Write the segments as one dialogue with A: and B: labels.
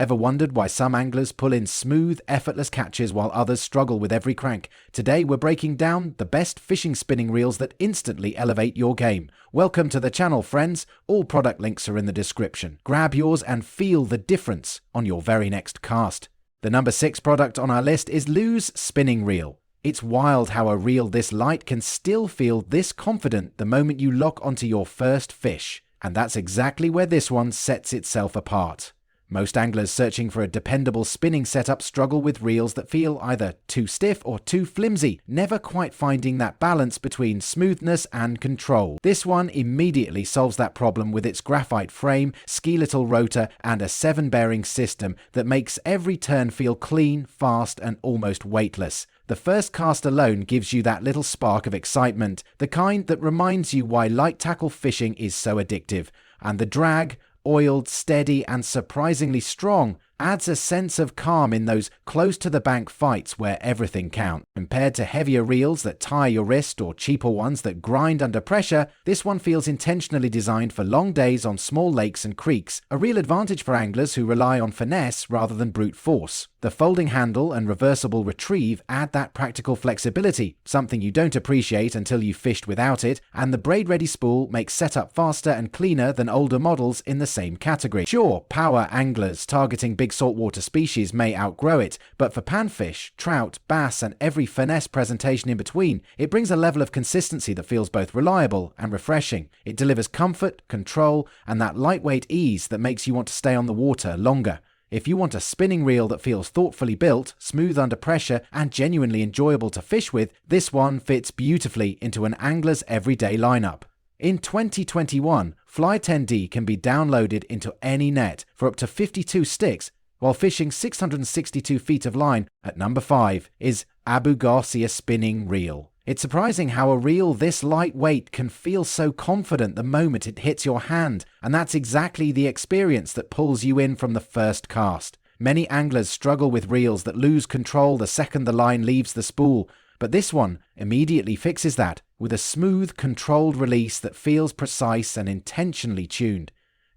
A: Ever wondered why some anglers pull in smooth, effortless catches while others struggle with every crank? Today we're breaking down the best fishing spinning reels that instantly elevate your game. Welcome to the channel, friends. All product links are in the description. Grab yours and feel the difference on your very next cast. The number 6 product on our list is Lu's Spinning Reel. It's wild how a reel this light can still feel this confident the moment you lock onto your first fish. And that's exactly where this one sets itself apart. Most anglers searching for a dependable spinning setup struggle with reels that feel either too stiff or too flimsy, never quite finding that balance between smoothness and control. This one immediately solves that problem with its graphite frame, skeletal rotor, and a 7-bearing system that makes every turn feel clean, fast, and almost weightless. The first cast alone gives you that little spark of excitement, the kind that reminds you why light tackle fishing is so addictive. And the drag, oiled, steady, and surprisingly strong, adds a sense of calm in those close-to-the-bank fights where everything counts. Compared to heavier reels that tire your wrist or cheaper ones that grind under pressure, this one feels intentionally designed for long days on small lakes and creeks, a real advantage for anglers who rely on finesse rather than brute force. The folding handle and reversible retrieve add that practical flexibility, something you don't appreciate until you've fished without it, and the braid-ready spool makes setup faster and cleaner than older models in the same category. Sure, power anglers targeting big saltwater species may outgrow it, but for panfish, trout, bass, and every finesse presentation in between, it brings a level of consistency that feels both reliable and refreshing. It delivers comfort, control, and that lightweight ease that makes you want to stay on the water longer. If you want a spinning reel that feels thoughtfully built, smooth under pressure, and genuinely enjoyable to fish with, this one fits beautifully into an angler's everyday lineup. In 2021, Fly 10D can be downloaded into any net for up to 52 sticks, while fishing 662 feet of line. At number 5 is Garcia Spinning Reel. It's surprising how a reel this lightweight can feel so confident the moment it hits your hand, and that's exactly the experience that pulls you in from the first cast. Many anglers struggle with reels that lose control the second the line leaves the spool, but this one immediately fixes that with a smooth, controlled release that feels precise and intentionally tuned.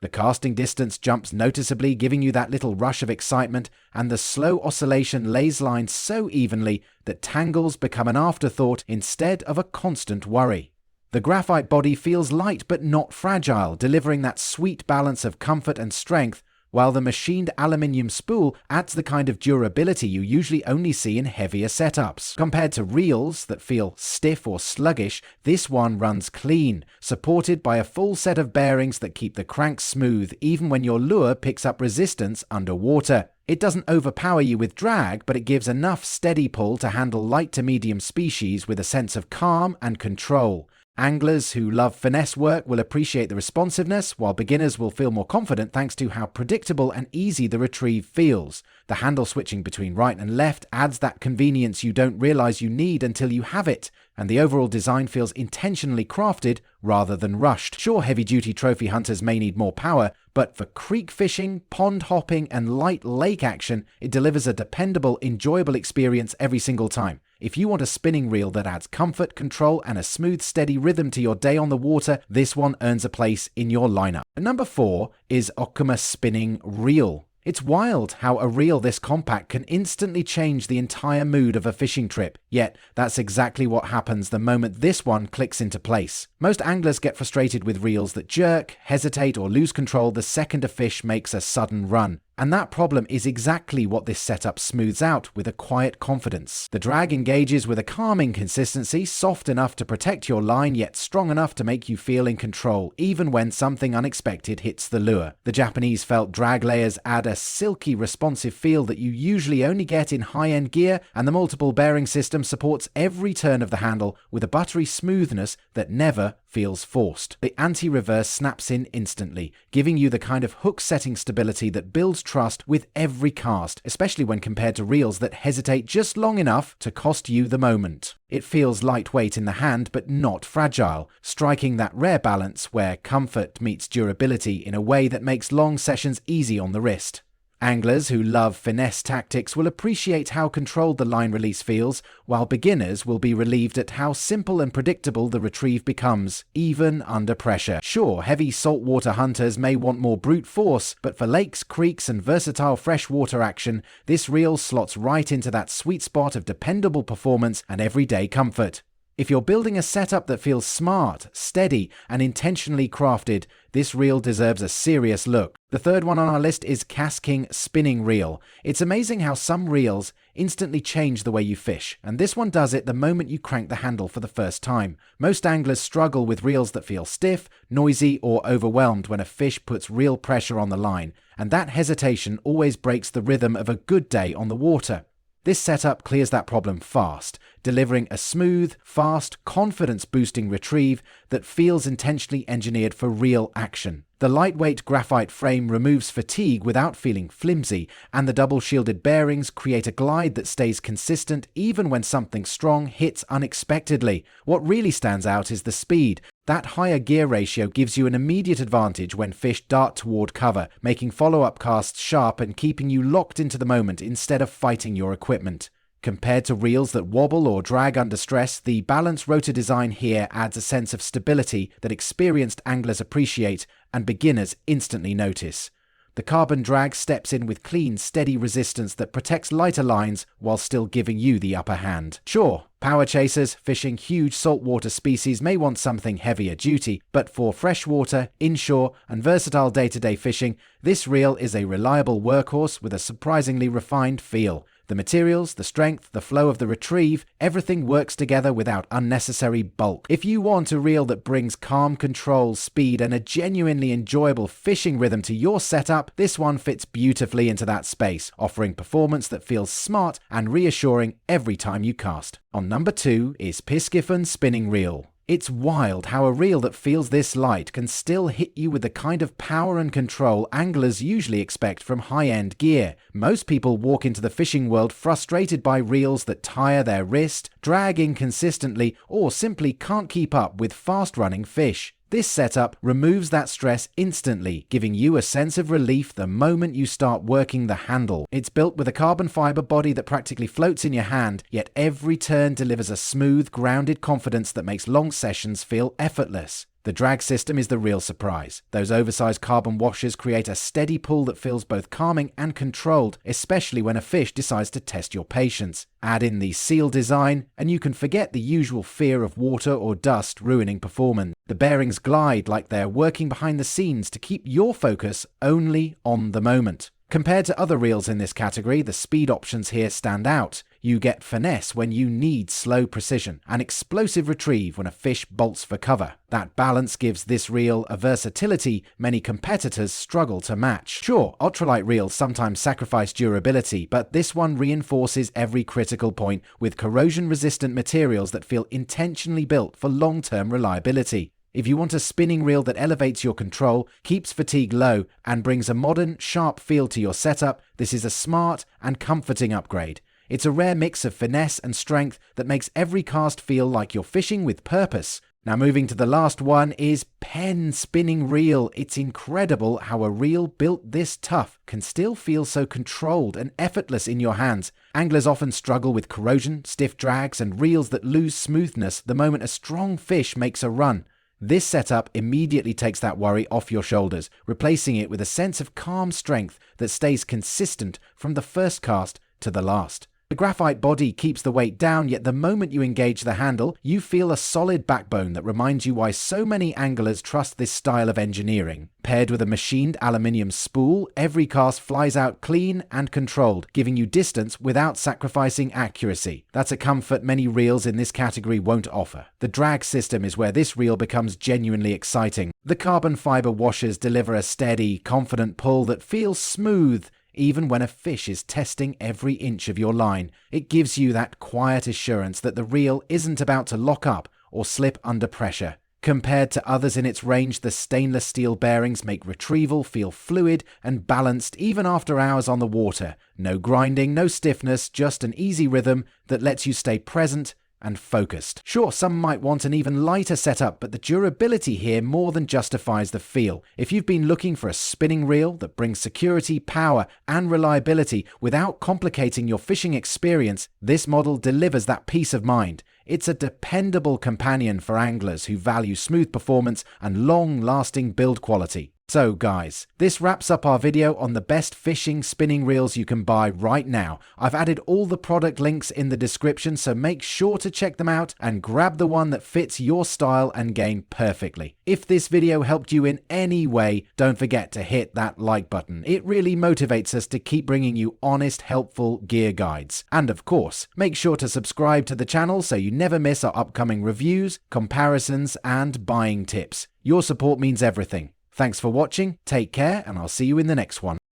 A: The casting distance jumps noticeably, giving you that little rush of excitement, and the slow oscillation lays lines so evenly that tangles become an afterthought instead of a constant worry. The graphite body feels light but not fragile, delivering that sweet balance of comfort and strength, while the machined aluminium spool adds the kind of durability you usually only see in heavier setups. Compared to reels that feel stiff or sluggish, this one runs clean, supported by a full set of bearings that keep the crank smooth even when your lure picks up resistance underwater. It doesn't overpower you with drag, but it gives enough steady pull to handle light to medium species with a sense of calm and control. Anglers who love finesse work will appreciate the responsiveness, while beginners will feel more confident thanks to how predictable and easy the retrieve feels. The handle switching between right and left adds that convenience you don't realize you need until you have it, and the overall design feels intentionally crafted rather than rushed. Sure, heavy-duty trophy hunters may need more power, but for creek fishing, pond hopping, and light lake action, it delivers a dependable, enjoyable experience every single time. If you want a spinning reel that adds comfort, control, and a smooth, steady rhythm to your day on the water, this one earns a place in your lineup. Number 4 is Okuma Spinning Reel. It's wild how a reel this compact can instantly change the entire mood of a fishing trip, yet that's exactly what happens the moment this one clicks into place. Most anglers get frustrated with reels that jerk, hesitate, or lose control the second a fish makes a sudden run. And that problem is exactly what this setup smooths out with a quiet confidence. The drag engages with a calming consistency, soft enough to protect your line yet strong enough to make you feel in control, even when something unexpected hits the lure. The Japanese felt drag layers add a silky, responsive feel that you usually only get in high-end gear, and the multiple bearing system supports every turn of the handle with a buttery smoothness that never feels forced. The anti-reverse snaps in instantly, giving you the kind of hook-setting stability that builds trust with every cast, especially when compared to reels that hesitate just long enough to cost you the moment. It feels lightweight in the hand but not fragile, striking that rare balance where comfort meets durability in a way that makes long sessions easy on the wrist. Anglers who love finesse tactics will appreciate how controlled the line release feels, while beginners will be relieved at how simple and predictable the retrieve becomes, even under pressure. Sure, heavy saltwater hunters may want more brute force, but for lakes, creeks, and versatile freshwater action, this reel slots right into that sweet spot of dependable performance and everyday comfort. If you're building a setup that feels smart, steady, and intentionally crafted, this reel deserves a serious look. The third one on our list is KastKing Spinning Reel. It's amazing how some reels instantly change the way you fish, and this one does it the moment you crank the handle for the first time. Most anglers struggle with reels that feel stiff, noisy, or overwhelmed when a fish puts real pressure on the line, and that hesitation always breaks the rhythm of a good day on the water. This setup clears that problem fast, delivering a smooth, fast, confidence-boosting retrieve that feels intentionally engineered for real action. The lightweight graphite frame removes fatigue without feeling flimsy, and the double-shielded bearings create a glide that stays consistent even when something strong hits unexpectedly. What really stands out is the speed. That higher gear ratio gives you an immediate advantage when fish dart toward cover, making follow-up casts sharp and keeping you locked into the moment instead of fighting your equipment. Compared to reels that wobble or drag under stress, the balanced rotor design here adds a sense of stability that experienced anglers appreciate and beginners instantly notice. The carbon drag steps in with clean, steady resistance that protects lighter lines while still giving you the upper hand. Sure, power chasers fishing huge saltwater species may want something heavier duty, but for freshwater, inshore, and versatile day-to-day fishing, this reel is a reliable workhorse with a surprisingly refined feel. The materials, the strength, the flow of the retrieve, everything works together without unnecessary bulk. If you want a reel that brings calm control, speed, and a genuinely enjoyable fishing rhythm to your setup, this one fits beautifully into that space, offering performance that feels smart and reassuring every time you cast. On number 2 is Piscifun Spinning Reel. It's wild how a reel that feels this light can still hit you with the kind of power and control anglers usually expect from high-end gear. Most people walk into the fishing world frustrated by reels that tire their wrist, drag inconsistently, or simply can't keep up with fast-running fish. This setup removes that stress instantly, giving you a sense of relief the moment you start working the handle. It's built with a carbon fiber body that practically floats in your hand, yet every turn delivers a smooth, grounded confidence that makes long sessions feel effortless. The drag system is the real surprise. Those oversized carbon washers create a steady pull that feels both calming and controlled, especially when a fish decides to test your patience. Add in the seal design, and you can forget the usual fear of water or dust ruining performance. The bearings glide like they're working behind the scenes to keep your focus only on the moment. Compared to other reels in this category, the speed options here stand out. You get finesse when you need slow precision, and explosive retrieve when a fish bolts for cover. That balance gives this reel a versatility many competitors struggle to match. Sure, ultralight reels sometimes sacrifice durability, but this one reinforces every critical point with corrosion-resistant materials that feel intentionally built for long-term reliability. If you want a spinning reel that elevates your control, keeps fatigue low, and brings a modern, sharp feel to your setup, this is a smart and comforting upgrade. It's a rare mix of finesse and strength that makes every cast feel like you're fishing with purpose. Now moving to the last one is PENN Spinning Reel. It's incredible how a reel built this tough can still feel so controlled and effortless in your hands. Anglers often struggle with corrosion, stiff drags, and reels that lose smoothness the moment a strong fish makes a run. This setup immediately takes that worry off your shoulders, replacing it with a sense of calm strength that stays consistent from the first cast to the last. The graphite body keeps the weight down, yet the moment you engage the handle, you feel a solid backbone that reminds you why so many anglers trust this style of engineering. Paired with a machined aluminium spool, every cast flies out clean and controlled, giving you distance without sacrificing accuracy. That's a comfort many reels in this category won't offer. The drag system is where this reel becomes genuinely exciting. The carbon fiber washers deliver a steady, confident pull that feels smooth, even when a fish is testing every inch of your line. It gives you that quiet assurance that the reel isn't about to lock up or slip under pressure. Compared to others in its range, the stainless steel bearings make retrieval feel fluid and balanced even after hours on the water. No grinding, no stiffness, just an easy rhythm that lets you stay present and focused. Sure, some might want an even lighter setup, but the durability here more than justifies the feel. If you've been looking for a spinning reel that brings security, power, and reliability without complicating your fishing experience, this model delivers that peace of mind. It's a dependable companion for anglers who value smooth performance and long-lasting build quality. So guys, this wraps up our video on the best fishing spinning reels you can buy right now. I've added all the product links in the description, so make sure to check them out and grab the one that fits your style and game perfectly. If this video helped you in any way, don't forget to hit that like button. It really motivates us to keep bringing you honest, helpful gear guides. And of course, make sure to subscribe to the channel so you never miss our upcoming reviews, comparisons, and buying tips. Your support means everything. Thanks for watching, take care, and I'll see you in the next one.